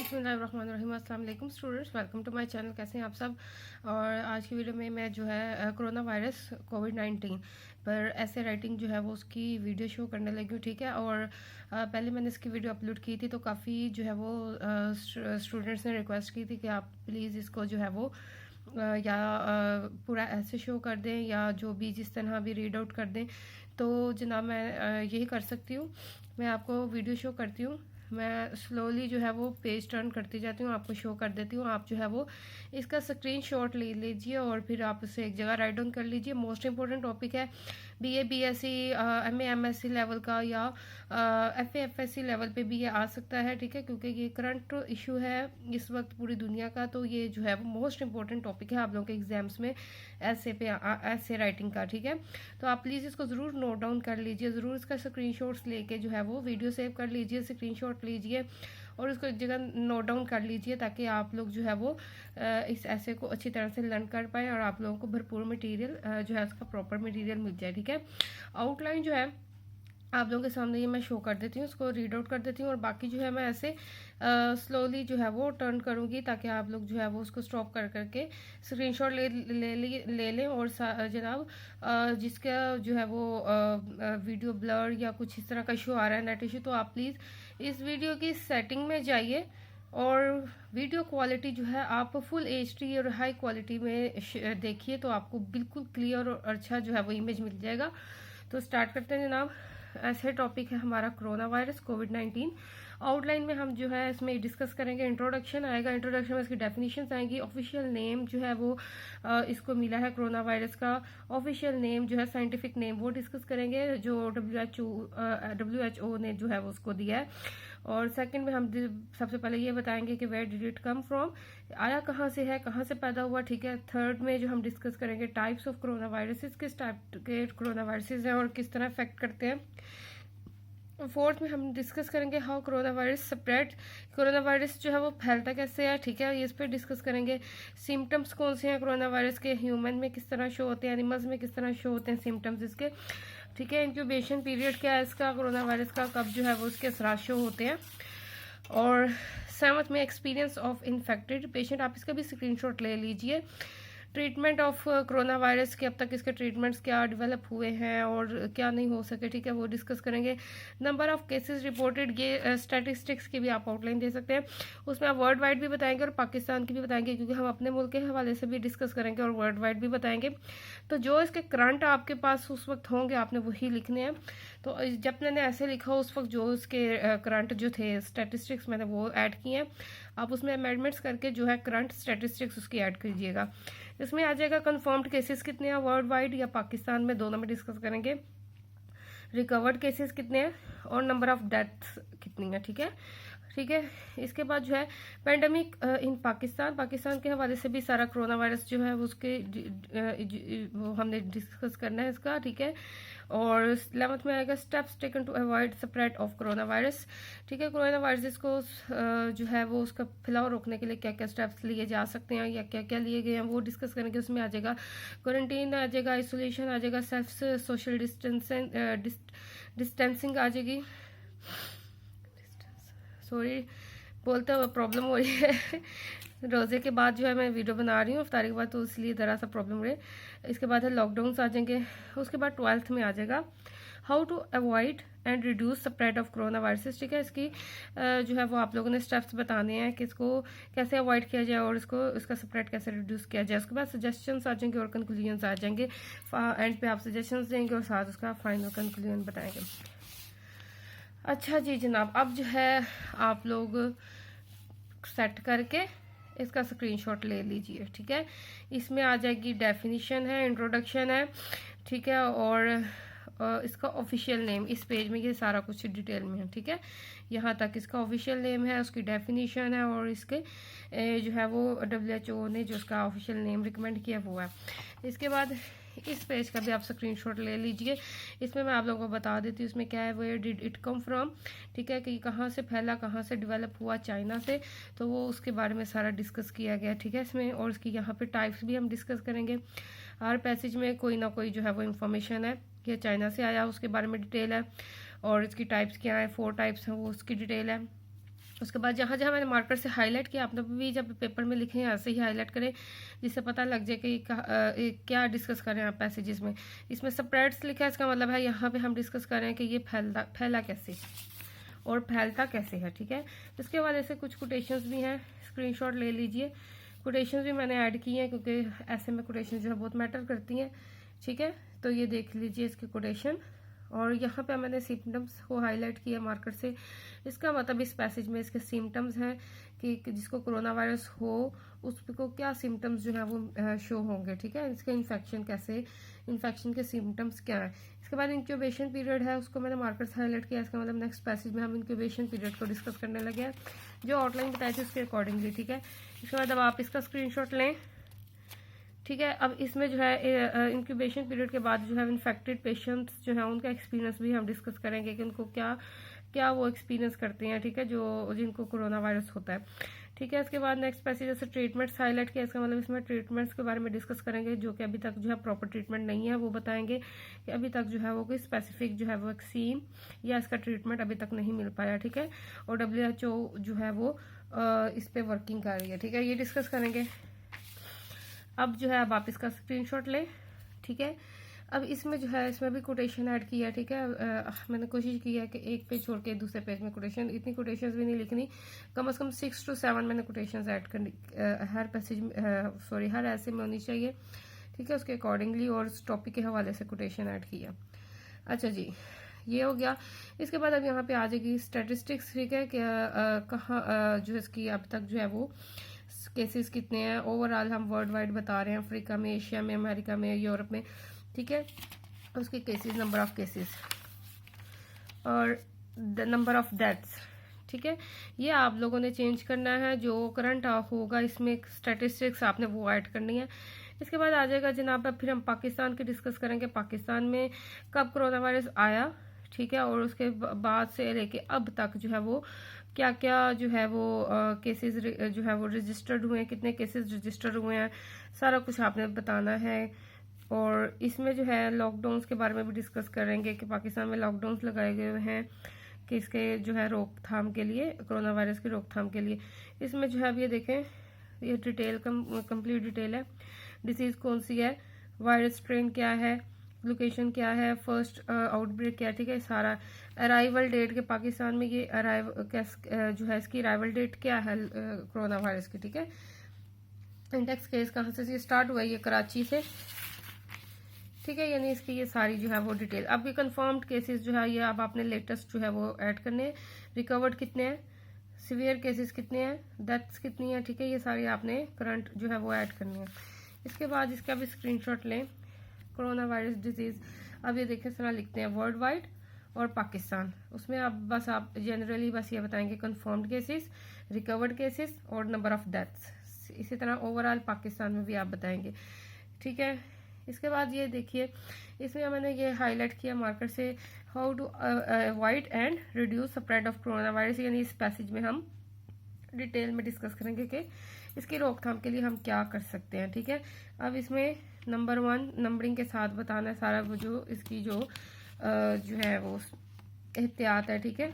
बिस्मिल्लाहिर्रहमानिर्रहीम। अस्सलाम वालेकुम students, welcome to my channel. कैसे हैं आप सब। और आज की वीडियो में मैं जो है कोरोना वायरस कोविड-19 पर ऐसे राइटिंग जो है वो उसकी वीडियो शो करने लगी हूँ। ठीक है। और पहले मैंने इसकी वीडियो अपलोड की थी तो काफ़ी जो है वो स्टूडेंट्स ने रिक्वेस्ट की थी कि आप प्लीज़ इसको जो है वो पूरा ऐसे शो कर दें या जो भी जिस तरह भी रीड आउट कर दें। तो जनाब मैं यही कर सकती हूँ। मैं आपको वीडियो शो करती हूँ। मैं स्लोली जो है वो पेज टर्न करती जाती हूँ, आपको शो कर देती हूँ। आप जो है वो इसका स्क्रीनशॉट ले लीजिए और फिर आप उसे एक जगह राइट डाउन कर लीजिए। मोस्ट इंपॉर्टेंट टॉपिक है BA, BSc, MA, MSc level का या एफए, एफएससी लेवल पे भी ये आ सकता है। ठीक है, क्योंकि ये करंट इशू है इस वक्त पूरी दुनिया का, तो ये जो है वो मोस्ट इंपॉर्टेंट टॉपिक है आप लोगों के एग्जाम्स में ऐसे राइटिंग का। ठीक है, तो आप प्लीज़ इसको ज़रूर नोट डाउन कर लीजिए, ज़रूर इसका स्क्रीनशॉट्स लेके जो है वो वीडियो सेव कर लीजिए, स्क्रीनशॉट लीजिए और उसको एक जगह नोट डाउन कर लीजिए ताकि आप लोग जो है वो इस ऐसे को अच्छी तरह से लर्न कर पाए और आप लोगों को भरपूर मटेरियल जो है उसका प्रॉपर मटेरियल मिल जाए। ठीक है, आउटलाइन जो है आप लोगों के सामने ये मैं शो कर देती हूँ, उसको रीड आउट कर देती हूँ और बाकी जो है मैं ऐसे स्लोली जो है वो टर्न करूँगी ताकि आप लोग जो है वो उसको स्टॉप कर करके स्क्रीनशॉट ले लें। और जनाब जिसका जो है वो वीडियो ब्लर या कुछ इस तरह का इशू आ रहा है, नेट इशू, तो आप प्लीज़ इस वीडियो की सेटिंग में जाइए और वीडियो क्वालिटी जो है आप फुल HD और हाई क्वालिटी में देखिए तो आपको बिल्कुल क्लियर और अच्छा जो है वो इमेज मिल जाएगा। तो स्टार्ट करते हैं जनाब। ऐसे टॉपिक है हमारा कोरोना वायरस कोविड-19। आउटलाइन में हम जो है इसमें डिस्कस करेंगे। इंट्रोडक्शन आएगा, इंट्रोडक्शन में इसकी डेफिनेशंस आएंगी। ऑफिशियल नेम जो है वो इसको मिला है कोरोना वायरस का ऑफिशियल नेम जो है साइंटिफिक नेम वो डिस्कस करेंगे जो WHO ने जो है वो उसको दिया है। और सेकंड में हम सबसे पहले ये बताएंगे कि where did it come from, आया कहाँ से है, कहाँ से पैदा हुआ। ठीक है, थर्ड में जो हम डिस्कस करेंगे टाइप्स ऑफ कोरोना वायरसेस, किस टाइप के कोरोना वायरसेस हैं और किस तरह अफेक्ट करते हैं। फोर्थ में हम डिस्कस करेंगे how corona virus spread, corona virus जो है वो फैलता कैसे है। ठीक है, इस पर डिस्कस करेंगे। सिम्टम्स कौन से हैं कोरोना वायरस के, ह्यूमन में किस तरह शो होते हैं, एनिमल्स में किस तरह शो होते हैं सिम्टम्स इसके। ठीक है, इंक्यूबेशन पीरियड क्या है इसका कोरोना वायरस का, कब जो है वो उसके असरात शो होते हैं। और सेवंथ में एक्सपीरियंस ऑफ इन्फेक्टेड पेशेंट, आप इसका भी स्क्रीनशॉट ले लीजिए। ट्रीटमेंट ऑफ कोरोना वायरस के अब तक इसके ट्रीटमेंट्स क्या डेवलप हुए हैं और क्या नहीं हो सके। ठीक है, वो डिस्कस करेंगे। नंबर ऑफ केसेस रिपोर्टेड, ये स्टैटिस्टिक्स की भी आप आउटलाइन दे सकते हैं। उसमें आप वर्ल्ड वाइड भी बताएंगे और पाकिस्तान की भी बताएंगे क्योंकि हम अपने मुल्क के हवाले से भी डिस्कस करेंगे और वर्ल्ड वाइड भी बताएंगे। तो जो इसके करंट आपके पास उस वक्त होंगे आपने वही लिखने हैं। तो जब मैंने ऐसे लिखा उस वक्त जो उसके करंट जो थे स्टैटिस्टिक्स मैंने वो ऐड किए हैं, आप उसमें अमेंडमेंट्स करके जो है करंट स्टैटिस्टिक्स उसकी ऐड कीजिएगा। इसमें आ जाएगा कंफर्म्ड केसेस कितने हैं वर्ल्ड वाइड या पाकिस्तान में, दोनों में डिस्कस करेंगे। रिकवर्ड केसेस कितने हैं और नंबर ऑफ डेथ्स कितनी है। ठीक है, ठीक है। इसके बाद जो है पेंडेमिक इन पाकिस्तान के हवाले से भी सारा कोरोना वायरस जो है उसके वो हमने डिस्कस करना है इसका। ठीक है, और 11th में आएगा steps taken to avoid spread of corona virus. ठीक है, कोरोना वायरस को जो है वो उसका फैलाव रोकने के लिए क्या क्या स्टेप्स लिए जा सकते हैं या क्या क्या लिए गए हैं वो डिस्कस करेंगे। उसमें आ जाएगा क्वारंटीन, आ जाएगा आइसोलेशन, आ जाएगा सेल्फ सोशल डिस्टेंसिंग आ जाएगी। सॉरी बोलते हुए प्रॉब्लम हो रही है रोज़े के बाद जो है मैं वीडियो बना रही हूँ इफ्तारी के बाद, तो इसलिए ज़रा सा प्रॉब्लम हो रही है। इसके बाद है लॉकडाउन आ जाएंगे। उसके बाद 12th में आ जाएगा how to avoid and reduce spread of corona viruses. ठीक है, इसकी जो है वो आप लोगों ने स्टेप्स बताने हैं कि इसको कैसे अवॉइड किया जाए और इसका स्प्रेड कैसे रिड्यूस किया जाए। उसके बाद सजेशंस आ जाएंगे और कंक्लूजन्स आ जाएंगे। एंड पे आप सजेशंस देंगे और साथ उसका फाइनल कंक्लूजन बताएंगे। अच्छा जी जनाब, अब जो है आप लोग सेट करके इसका स्क्रीनशॉट ले लीजिए। ठीक है, इसमें आ जाएगी डेफिनेशन है, इंट्रोडक्शन है। ठीक है, और इसका ऑफिशियल नेम इस पेज में ये सारा कुछ डिटेल में है। ठीक है, यहाँ तक इसका ऑफिशियल नेम है, उसकी डेफिनेशन है और इसके जो है वो WHO ने जो उसका ऑफिशियल नेम रिकमेंड किया वो है। इसके बाद इस पेज का भी आप स्क्रीनशॉट ले लीजिए। इसमें मैं आप लोगों को बता देती हूँ इसमें क्या है, where did it come from. ठीक है, कि कहाँ से फैला, कहाँ से डेवलप हुआ, चाइना से, तो वो उसके बारे में सारा डिस्कस किया गया। ठीक है, इसमें और इसकी यहाँ पे टाइप्स भी हम डिस्कस करेंगे। हर पैसेज में कोई ना कोई जो है वो इन्फॉर्मेशन है कि चाइना से आया उसके बारे में डिटेल है और इसकी टाइप्स क्या है, 4 टाइप्स हैं वो उसकी डिटेल है। उसके बाद जहाँ जहाँ मैंने मार्कर से हाईलाइट किया, आपने भी जब पेपर में लिखें ऐसे ही हाईलाइट करें, जिससे पता लग जाए कि क्या डिस्कस कर रहे हैं आप पैसेजेस में। इसमें स्प्रेड्स लिखा है, इसका मतलब है यहाँ पे हम डिस्कस कर रहे हैं कि ये फैला कैसे और फैलता कैसे है, ठीक है। इसके बाद ऐसे कुछ कोटेशंस भी हैं, स्क्रीनशॉट ले लीजिए। कोटेशंस भी मैंने ऐड किए हैं क्योंकि ऐसे में कोटेशन जो है बहुत मैटर करती हैं, ठीक है। तो ये देख लीजिए इसके कोटेशन। और यहाँ पे मैंने सिम्टम्स को हाईलाइट किया मार्कर से। इसका मतलब इस पैसेज में इसके सिम्टम्स हैं कि जिसको कोरोना वायरस हो उसको क्या सिम्टम्स जो है वो शो होंगे, ठीक है। इसका इन्फेक्शन के सिम्टम्स क्या है। इसके बाद इंक्यूबेशन पीरियड है, उसको मैंने मार्कर से हाईलाइट किया। इसका मतलब नेक्स्ट पैसेज में हम इंक्यूबेशन पीरियड को डिस्कस करने लगे हैं, जो आउटलाइन बताई थी उसके अकॉर्डिंगली, ठीक है। इसके बाद अब आप इसका स्क्रीनशॉट लें, ठीक है। अब इसमें जो है इंक्यूबेशन पीरियड के बाद जो है इन्फेक्टेड पेशेंट्स जो है उनका एक्सपीरियंस भी हम डिस्कस करेंगे कि उनको क्या वो एक्सपीरियंस करते हैं, ठीक है, जो जिनको कोरोना वायरस होता है, ठीक है। इसके बाद नेक्स्ट पैसेज जैसे ट्रीटमेंट्स हाईलाइट किया, इसका मतलब इसमें ट्रीटमेंट्स के बारे में डिस्कस करेंगे, जो कि अभी तक जो है प्रॉपर ट्रीटमेंट नहीं है, वो बताएंगे कि अभी तक जो है वो कोई स्पेसिफिक जो है वो वैक्सीन या इसका ट्रीटमेंट अभी तक नहीं मिल पाया, ठीक है। और WHO जो है वो इस पर वर्किंग कर रही है, ठीक है, ये डिस्कस करेंगे। अब जो है अब आप इसका स्क्रीनशॉट लें, ठीक है। अब इसमें जो है इसमें भी कोटेशन ऐड किया, ठीक है। मैंने कोशिश की है कि एक पेज छोड़ के दूसरे पेज में कोटेशन, इतनी कोटेशंस भी नहीं लिखनी, कम से कम 6 to 7 मैंने कोटेशंस ऐड करनी हर पैसेज में, हर ऐसे में होनी चाहिए, ठीक है, उसके अकॉर्डिंगली। और उस टॉपिक के हवाले से कोटेशन ऐड किया। अच्छा जी, ये हो गया। इसके बाद अब यहाँ पे आ जाएगी स्टैटिस्टिक्स, ठीक है, कि कहाँ जो इसकी अब तक जो है वो केसेस कितने हैं। ओवरऑल हम वर्ल्ड वाइड बता रहे हैं, अफ्रीका में, एशिया में, अमेरिका में, यूरोप में, ठीक है। उसके केसेस, नंबर ऑफ केसेस और द नंबर ऑफ डेथ्स, ठीक है। ये आप लोगों ने चेंज करना है, जो करंट होगा इसमें स्टैटिस्टिक्स आपने वो ऐड करनी है। इसके बाद आ जाएगा जनाब, अब फिर हम पाकिस्तान की डिस्कस करेंगे, पाकिस्तान में कब कोरोना वायरस आया, ठीक है, और उसके बाद से लेके अब तक जो है वो क्या क्या जो है वो केसेस जो है वो रजिस्टर्ड हुए हैं, कितने केसेस रजिस्टर्ड हुए हैं, सारा कुछ आपने बताना है। और इसमें जो है लॉकडाउन के बारे में भी डिस्कस करेंगे कि पाकिस्तान में लॉकडाउन लगाए गए हैं कि इसके जो है रोकथाम के लिए, कोरोना वायरस की रोकथाम के लिए। इसमें जो है अब ये देखें, ये डिटेल कंप्लीट डिटेल है, डिसीज कौन सी है, वायरस स्ट्रेन क्या है, लोकेशन क्या है, फर्स्ट आउटब्रेक क्या है, ठीक है, सारा। अराइवल डेट के पाकिस्तान में ये जो है इसकी अराइवल डेट क्या है कोरोना वायरस की, ठीक है। इंडेक्स केस कहाँ से स्टार्ट हुआ है, ये कराची से, ठीक है, यानी इसकी ये सारी जो है वो डिटेल। अब ये कंफर्म्ड केसेस जो है ये अब आपने लेटेस्ट जो है वो ऐड करने हैं, रिकवर्ड कितने हैं, सीवियर केसेस कितने हैं, डेथ्स कितनी है, ठीक है, ये सारी आपने करंट जो है वो ऐड करनी है। इसके बाद इसका भी स्क्रीनशॉट लें, कोरोना वायरस डिजीज। अब ये देखें सारा लिखते हैं वर्ल्ड वाइड और पाकिस्तान, उसमें आप जनरली बस ये बताएंगे कंफर्म्ड केसेस, रिकवर्ड केसेस और नंबर ऑफ डेथ्स। इसी तरह ओवरऑल पाकिस्तान में भी आप बताएंगे, ठीक है। इसके बाद ये देखिए, इसमें मैंने ये हाईलाइट किया मार्कर से, how to avoid and reduce spread of corona virus, यानी इस पैसेज में हम डिटेल में डिस्कस करेंगे कि इसकी रोकथाम के लिए हम क्या कर सकते हैं, ठीक है। अब इसमें नंबर 1 नंबरिंग के साथ बताना है सारा वो जो इसकी जो है वो एहतियात है, ठीक है।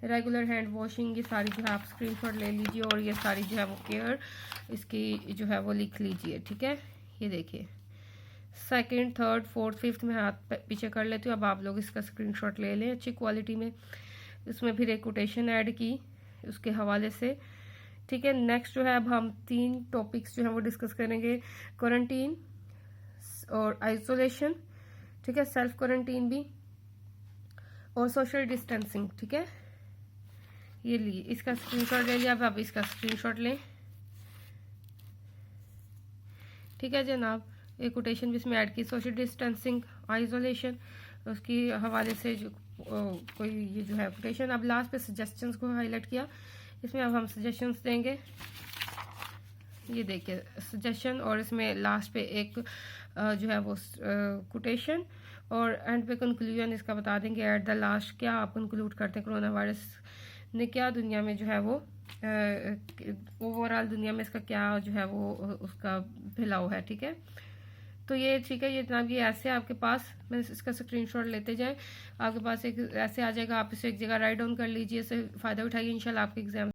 रेगुलर हैंड वॉशिंग, ये सारी जो है आप स्क्रीनशॉट ले लीजिए और ये सारी जो है वो केयर इसकी जो है वो लिख लीजिए, ठीक है। ये देखिए 2nd, 3rd, 4th, 5th में हाथ पीछे कर लेती हूँ। अब आप लोग इसका स्क्रीनशॉट ले लें अच्छी क्वालिटी में। इसमें फिर एक कोटेशन ऐड की उसके हवाले से, ठीक है। नेक्स्ट जो है अब हम 3 टॉपिक्स जो है वो डिस्कस करेंगे, क्वारंटीन और आइसोलेशन, ठीक है, सेल्फ क्वारंटीन भी और सोशल डिस्टेंसिंग, ठीक है। ये लिए इसका स्क्रीनशॉट ले लिया, अब आप इसका स्क्रीनशॉट लें, ठीक है जनाब। एक कोटेशन भी इसमें ऐड की, सोशल डिस्टेंसिंग, आइसोलेशन, उसकी हवाले से जो कोई ये जो है कोटेशन। अब लास्ट पे सजेशंस को हाईलाइट किया, इसमें अब हम सजेशंस देंगे। ये देखिए सजेशन और इसमें लास्ट पे एक जो है वो कोटेशन और एंड पे कंक्लूजन इसका बता देंगे एट द लास्ट क्या आप कंक्लूड करते हैं कोरोना वायरस ने क्या दुनिया में जो है वो ओवरऑल दुनिया में इसका क्या जो है वो उसका फैलाव है, ठीक है। तो ये ठीक है, ये जनाब ये ऐसे आपके पास, मैं इसका स्क्रीनशॉट लेते जाएं, आपके पास एक ऐसे आ जाएगा, आप इसे एक जगह राइट डाउन कर लीजिए, इससे फ़ायदा उठाइए, इंशाल्लाह आपके एग्जाम